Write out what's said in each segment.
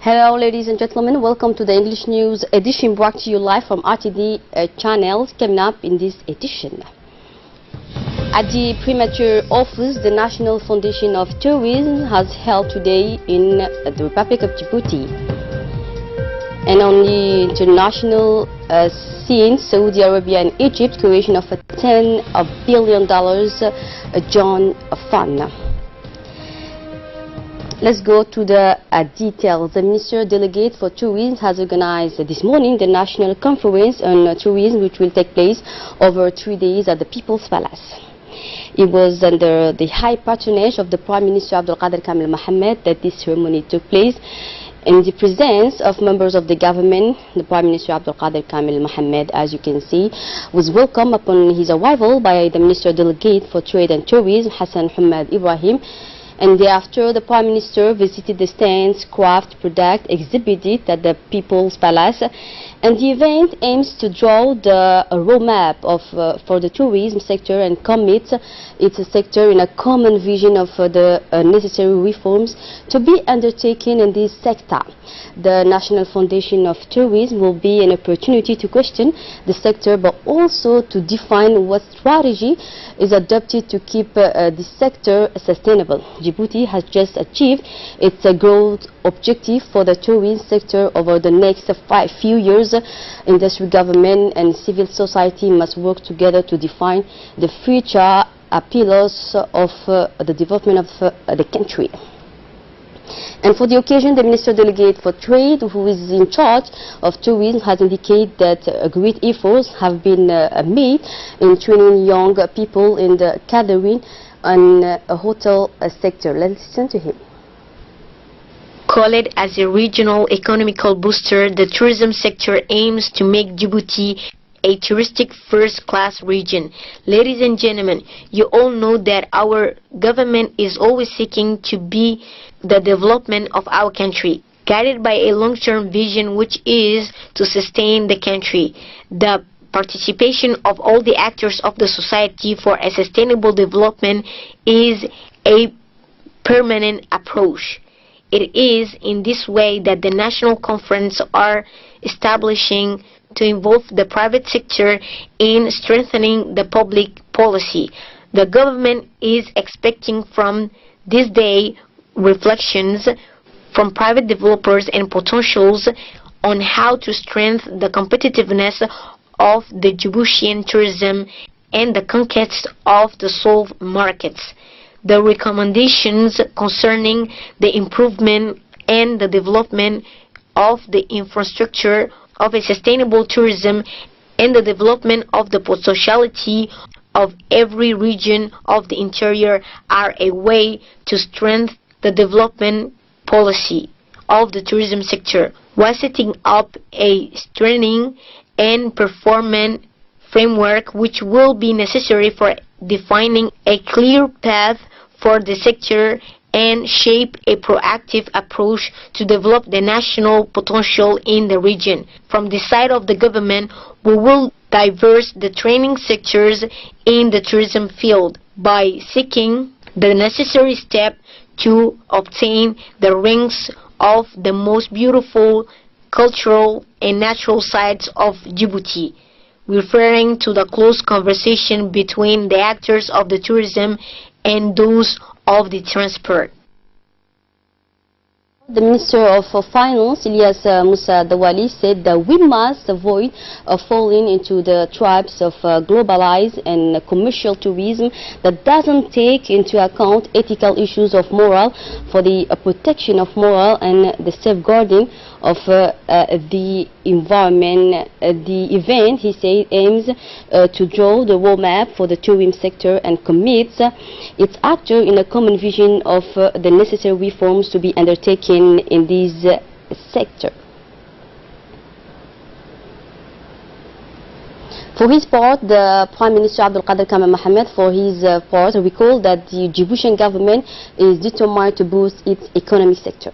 Hello ladies and gentlemen, welcome to the English News edition brought to you live from RTD channels. Coming up in this edition. At the Premature Office, the National Foundation of Tourism has held today in the Republic of Djibouti. And on the international scene, Saudi Arabia and Egypt, creation of a $10 billion John Fund. Let's go to the details. The Minister Delegate for Tourism has organized this morning the National Conference on Tourism, which will take place over 3 days at the People's Palace. It was under the high patronage of the Prime Minister Abdul Qadir Kamil Mohammed that this ceremony took place. In the presence of members of the government, the Prime Minister Abdul Qadir Kamil Mohammed, as you can see, was welcomed upon his arrival by the Minister Delegate for Trade and Tourism, Hassan Hamad Ibrahim. And thereafter, the Prime Minister visited the stands, craft product exhibited at the People's Palace. And the event aims to draw the roadmap for the tourism sector and commit its sector in a common vision of the necessary reforms to be undertaken in this sector. The National Foundation of Tourism will be an opportunity to question the sector, but also to define what strategy is adopted to keep this sector sustainable. Djibouti has just achieved its growth objective for the tourism sector over the next few years. Industry, government and civil society must work together to define the future pillars of the development of the country. And for the occasion, the Minister Delegate for Trade, who is in charge of tourism, has indicated that great efforts have been made in training young people in the catering and hotel sector. Let's listen to him. Call it as a regional economical booster, the tourism sector aims to make Djibouti a touristic first-class region. Ladies and gentlemen, you all know that our government is always seeking to be the development of our country, guided by a long-term vision which is to sustain the country. The participation of all the actors of the society for a sustainable development is a permanent approach. It is in this way that the National Conference are establishing to involve the private sector in strengthening the public policy. The government is expecting from this day reflections from private developers and potentials on how to strengthen the competitiveness of the Djiboutian tourism and the conquest of the sold markets. The recommendations concerning the improvement and the development of the infrastructure of a sustainable tourism and the development of the potentiality of every region of the interior are a way to strengthen the development policy of the tourism sector, while setting up a strengthening and performance framework which will be necessary for defining a clear path for the sector and shape a proactive approach to develop the national potential in the region. From the side of the government, we will diverse the training sectors in the tourism field by seeking the necessary step to obtain the ranks of the most beautiful cultural and natural sites of Djibouti, referring to the close conversation between the actors of the tourism and those of the transport. The Minister of Finance, Ilyas Musa Dawali, said that we must avoid falling into the traps of globalized and commercial tourism that doesn't take into account ethical issues of moral for the protection of moral and the safeguarding of the environment. The event, he said, aims to draw the roadmap for the tourism sector and commits its actor in a common vision of the necessary reforms to be undertaken in this sector. For his part, the Prime Minister Abdul Qadir Kamil Mohammed, for his part, recalled that the Djiboutian government is determined to boost its economic sector.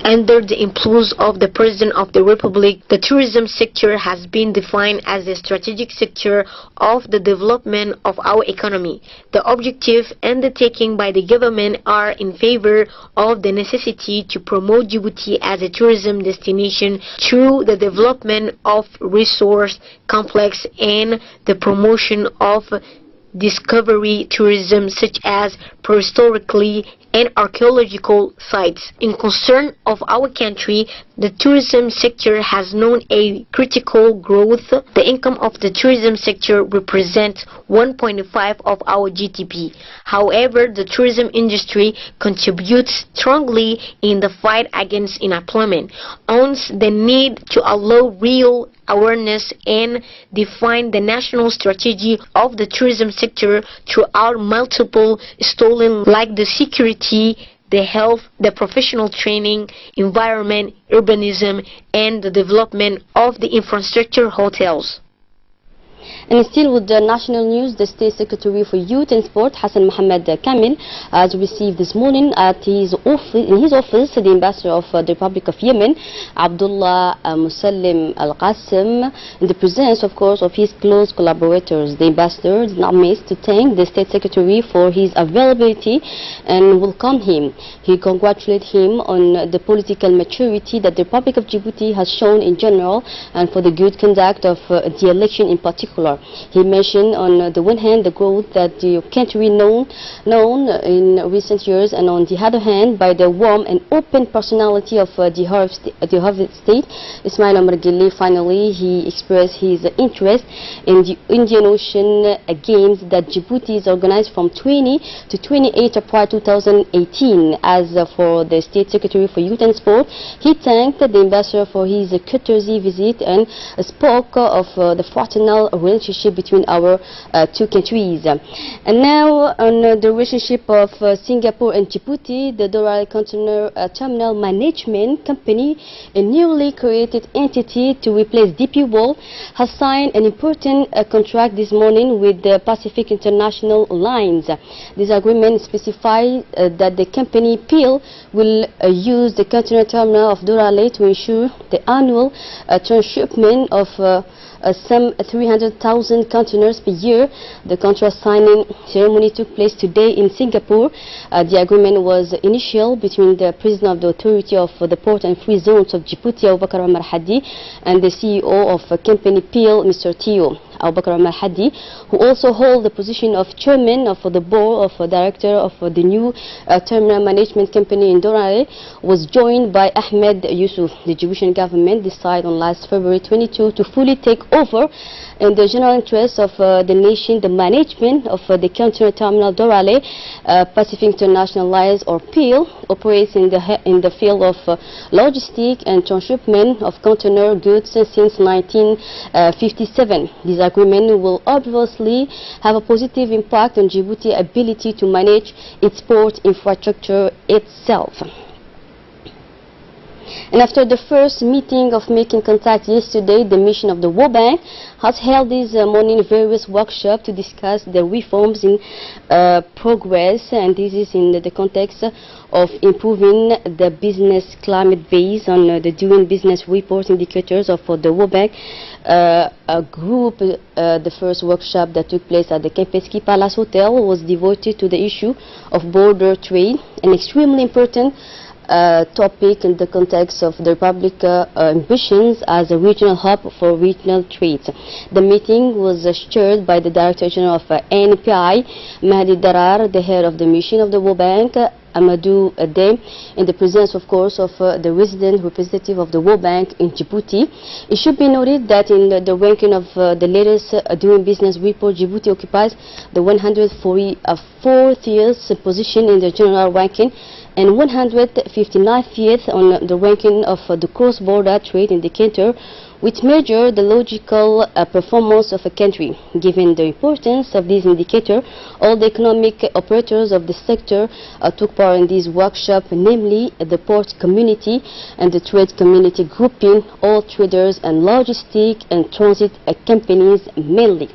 Under the influence of the President of the Republic, the tourism sector has been defined as a strategic sector of the development of our economy. The objective undertaken by the government are in favor of the necessity to promote Djibouti as a tourism destination through the development of resource complex and the promotion of discovery tourism such as prehistorically and archaeological sites. In concern of our country, the tourism sector has known a critical growth. The income of the tourism sector represents 1.5% of our GDP. However, the tourism industry contributes strongly in the fight against unemployment. Hence, the need to allow real awareness and define the national strategy of the tourism sector throughout multiple stolen like the security, the health, the professional training, environment, urbanism, and the development of the infrastructure hotels. And still with the national news, the State Secretary for Youth and Sport, Hassan Mohammed Kamil, has received this morning in his office the ambassador of the Republic of Yemen, Abdullah Musallim Al-Qasim, in the presence, of course, of his close collaborators. The ambassador did not miss to thank the State Secretary for his availability and welcome him. He congratulated him on the political maturity that the Republic of Djibouti has shown in general and for the good conduct of the election in particular. He mentioned on the one hand the growth that the country known in recent years, and on the other hand by the warm and open personality of the head of state, Ismail Omar Guelleh. Finally, he expressed his interest in the Indian Ocean Games that Djibouti is organized from 20 to 28 April 2018. As for the State Secretary for Youth and Sport, he thanked the ambassador for his courtesy visit and spoke of the fraternal relationship between our two countries. And now on the relationship of Singapore and Djibouti, the Doral Container Terminal Management Company, a newly created entity to replace DP World, has signed an important contract this morning with the Pacific International Lines. This agreement specifies that the company PIL will use the container terminal of Dorale to ensure the annual transshipment of some 300,000 containers per year. The contract signing ceremony took place today in Singapore. The agreement was initial between the President of the Authority of the Port and Free Zones of Djibouti, Abu Bakr Omar Hadi, and the CEO of company PIL, Mr. Tio Abu Bakr Omar Hadi, who also hold the position of chairman of the board of director of the new terminal management company in Dorale, was joined by Ahmed Yusuf. The Djiboutian government decided on last February 22 to fully take over in the general interest of the nation the management of the container terminal Dorale. Pacific International Lines, or PIL, operates in the field of logistics and transshipment of container goods since 1957. This agreement will obviously have a positive impact on Djibouti's ability to manage its port infrastructure itself. And after the first meeting of making contact yesterday, the mission of the World Bank has held this morning various workshops to discuss the reforms in progress, and this is in the context of improving the business climate based on the doing business report indicators of the World Bank group. The first workshop that took place at the Kempinski Palace Hotel was devoted to the issue of border trade, an extremely important topic in the context of the Republic ambitions as a regional hub for regional trade. The meeting was chaired by the Director General of NPI, Mahdi Darar, the head of the mission of the World Bank, Amadou Adem, in the presence, of course, of the resident representative of the World Bank in Djibouti. It should be noted that in the ranking of the latest doing business report, Djibouti occupies the 144th position in the general ranking and 159th on the ranking of the cross-border trade indicator, which measure the logical performance of a country. Given the importance of this indicator, all the economic operators of the sector took part in this workshop, namely the port community and the trade community, grouping all traders and logistic and transit companies mainly.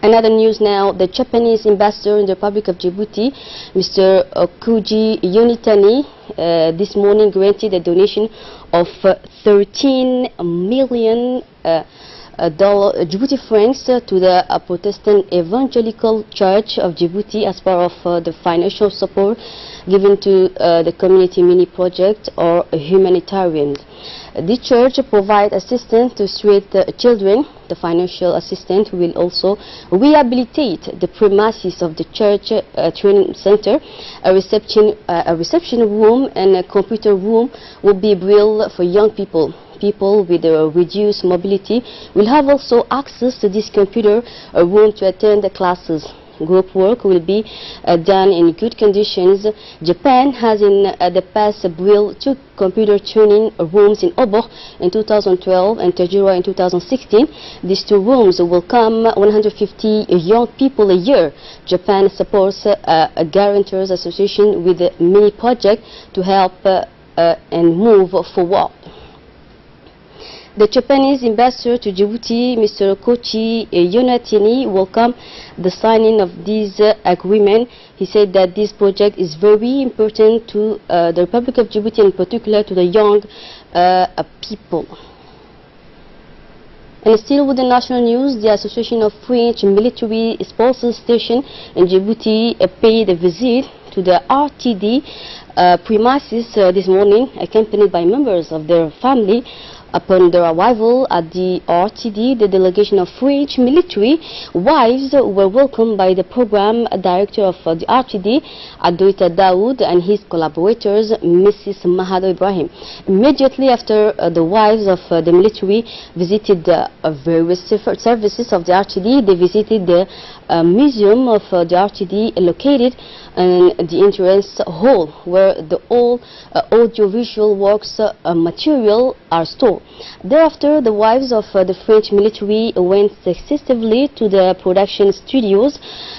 Another news now, the Japanese ambassador in the Republic of Djibouti, Mr. Kuji Unitani, this morning granted a donation of 13 million Djibouti francs to the Protestant Evangelical Church of Djibouti as part of the financial support given to the community mini project or humanitarian. The church provides assistance to street children. The financial assistant will also rehabilitate the premises of the church training center. A reception room and a computer room will be built for young people. People with reduced mobility will have also access to this computer room to attend the classes. Group work will be done in good conditions. Japan has in the past built 2 computer training rooms in Obor in 2012 and Tajura in 2016. These 2 rooms will come 150 young people a year. Japan supports a Guarantors Association with a mini project to help and move forward. The Japanese ambassador to Djibouti, Mr. Kochi Yonatini, welcomed the signing of this agreement. He said that this project is very important to the Republic of Djibouti, in particular to the young people. And still with the national news, the Association of French Military Sports Station in Djibouti paid a visit to the RTD premises this morning, accompanied by members of their family. Upon their arrival at the RTD, the delegation of French military wives were welcomed by the program director of the RTD, Adoita Daoud, and his collaborators, Mrs. Mahado Ibrahim. Immediately after the wives of the military visited the various services of the RTD, they visited the museum of the RTD located in the entrance hall, where the all audiovisual works material are stored. Thereafter, the wives of the French military went successively to the production studios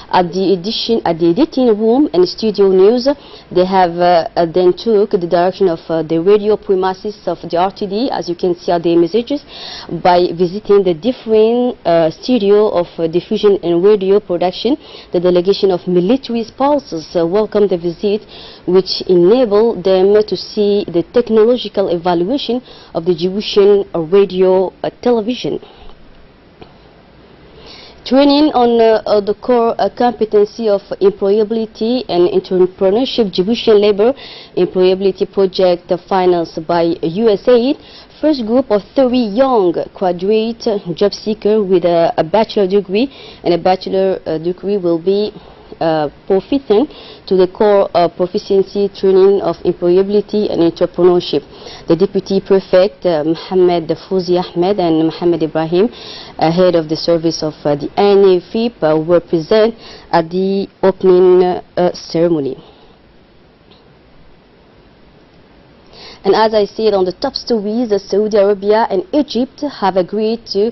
at the editing room and studio news. They have then took the direction of the radio premises of the RTD, as you can see at the images, by visiting the different studio of diffusion and radio production. The delegation of military spouses welcomed the visit, which enabled them to see the technological evaluation of the Djiboutian radio television. Training on the core competency of employability and entrepreneurship, Djiboutian Labor Employability Project financed by USAID. First group of 30 young graduate job seekers with a bachelor degree and a bachelor degree will be proficient to the core proficiency training of employability and entrepreneurship. The Deputy Prefect, Mohamed Fouzi Ahmed, and Mohamed Ibrahim, head of the service of the NAFIP, were present at the opening ceremony. And as I said on the top stories, Saudi Arabia and Egypt have agreed to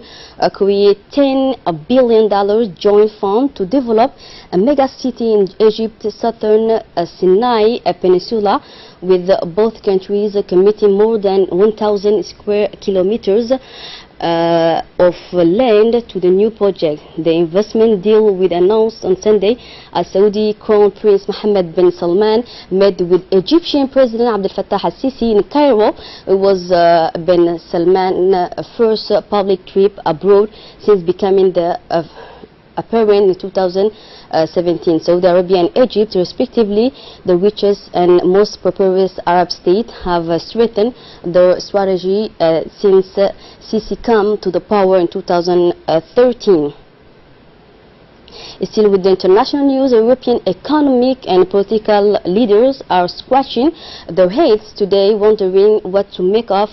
create $10 billion joint fund to develop a mega city in Egypt's southern Sinai Peninsula, with both countries committing more than 1,000 square kilometers of land to the new project. The investment deal was announced on Sunday as Saudi Crown Prince Mohammed bin Salman met with Egyptian President Abdel Fattah al-Sisi in Cairo. It was bin Salman's first public trip abroad since becoming the apparent in 2017. Saudi Arabia and Egypt, respectively, the richest and most prosperous Arab state, have strengthened their strategy since Sisi came to the power in 2013. Still with the international news, European economic and political leaders are scratching their heads today, wondering what to make of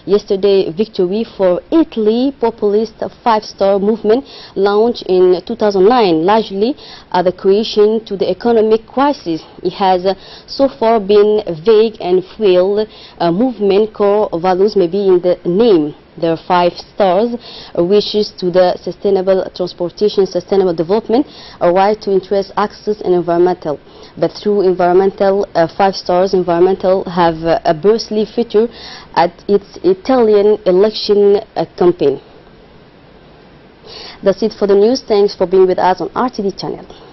yesterday's victory for Italy's populist five-star movement launched in 2009, largely the creation to the economic crisis. It has so far been vague and frail. Movement core values may be in the name. There are 5 stars, wishes to the sustainable transportation, sustainable development, a right to interest, access, and environmental. But through environmental, 5 stars, environmental have a bristly feature at its Italian election campaign. That's it for the news. Thanks for being with us on RTD channel.